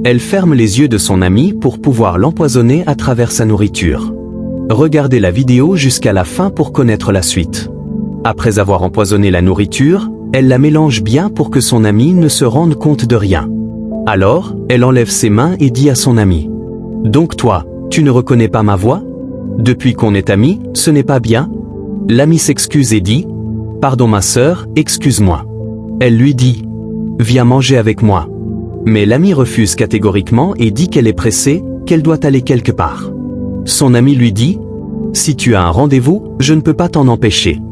Elle ferme les yeux de son ami pour pouvoir l'empoisonner à travers sa nourriture. Regardez la vidéo jusqu'à la fin pour connaître la suite. Après avoir empoisonné la nourriture, elle la mélange bien pour que son ami ne se rende compte de rien. Alors, elle enlève ses mains et dit à son ami: « Donc toi, tu ne reconnais pas ma voix? Depuis qu'on est amis, ce n'est pas bien ?» L'ami s'excuse et dit: « Pardon ma sœur, excuse-moi. » Elle lui dit: « Viens manger avec moi. » Mais l'ami refuse catégoriquement et dit qu'elle est pressée, qu'elle doit aller quelque part. Son ami lui dit: « Si tu as un rendez-vous, je ne peux pas t'en empêcher.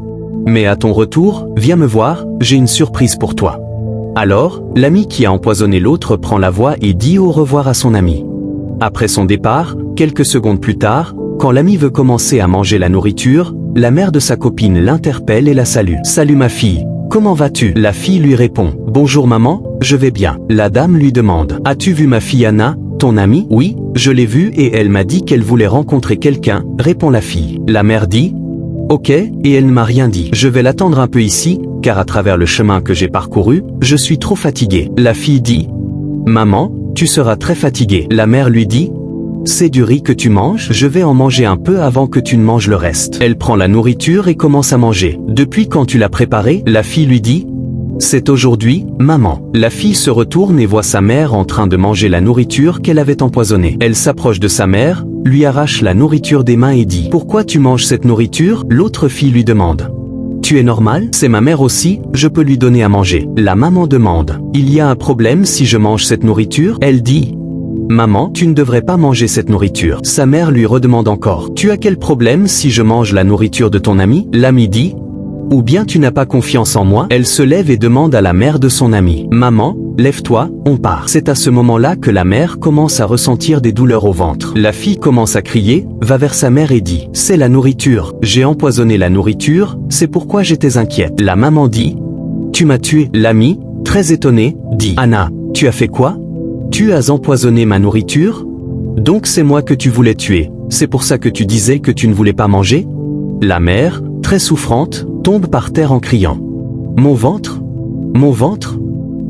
Mais à ton retour, viens me voir, j'ai une surprise pour toi. » Alors, l'ami qui a empoisonné l'autre prend la voix et dit au revoir à son ami. Après son départ, quelques secondes plus tard, quand l'ami veut commencer à manger la nourriture, la mère de sa copine l'interpelle et la salue. « Salut ma fille, comment vas-tu ?» La fille lui répond: « Bonjour maman, je vais bien. » La dame lui demande: « As-tu vu ma fille Anna, ton amie ?» « Oui, je l'ai vue et elle m'a dit qu'elle voulait rencontrer quelqu'un, » répond la fille. La mère dit: « Ok, et elle ne m'a rien dit. Je vais l'attendre un peu ici, car à travers le chemin que j'ai parcouru, je suis trop fatiguée. » La fille dit: « Maman, tu seras très fatiguée. » La mère lui dit: « C'est du riz que tu manges, je vais en manger un peu avant que tu ne manges le reste. » Elle prend la nourriture et commence à manger. « Depuis quand tu l'as préparée ?» La fille lui dit: « C'est aujourd'hui, maman. » La fille se retourne et voit sa mère en train de manger la nourriture qu'elle avait empoisonnée. Elle s'approche de sa mère, lui arrache la nourriture des mains et dit: « Pourquoi tu manges cette nourriture ?» L'autre fille lui demande: « Tu es normal? C'est ma mère aussi, je peux lui donner à manger. » La maman demande: « Il y a un problème si je mange cette nourriture ?» Elle dit: « Maman, tu ne devrais pas manger cette nourriture. » Sa mère lui redemande encore: « Tu as quel problème si je mange la nourriture de ton ami ?» L'ami dit: « Ou bien tu n'as pas confiance en moi ?» Elle se lève et demande à la mère de son ami: « Maman, lève-toi, on part. » C'est à ce moment-là que la mère commence à ressentir des douleurs au ventre. La fille commence à crier, va vers sa mère et dit: « C'est la nourriture. J'ai empoisonné la nourriture, c'est pourquoi j'étais inquiète. » La maman dit: « Tu m'as tué. » L'ami, très étonné, dit: « Anna, tu as fait quoi? Tu as empoisonné ma nourriture? Donc c'est moi que tu voulais tuer. C'est pour ça que tu disais que tu ne voulais pas manger? » La mère, très souffrante, tombe par terre en criant: « Mon ventre? Mon ventre ?»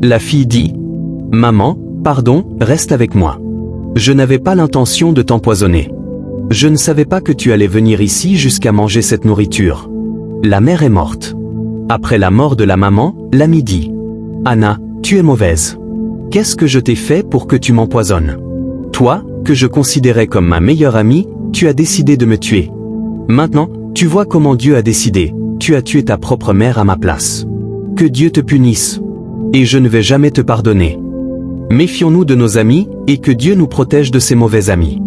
La fille dit: « Maman, pardon, reste avec moi. Je n'avais pas l'intention de t'empoisonner. Je ne savais pas que tu allais venir ici jusqu'à manger cette nourriture. » La mère est morte. Après la mort de la maman, l'ami dit: « Anna, tu es mauvaise. Qu'est-ce que je t'ai fait pour que tu m'empoisonnes? Toi, que je considérais comme ma meilleure amie, tu as décidé de me tuer. Maintenant, tu vois comment Dieu a décidé. Tu as tué ta propre mère à ma place. Que Dieu te punisse. Et je ne vais jamais te pardonner. Méfions-nous de nos amis, et que Dieu nous protège de ces mauvais amis. »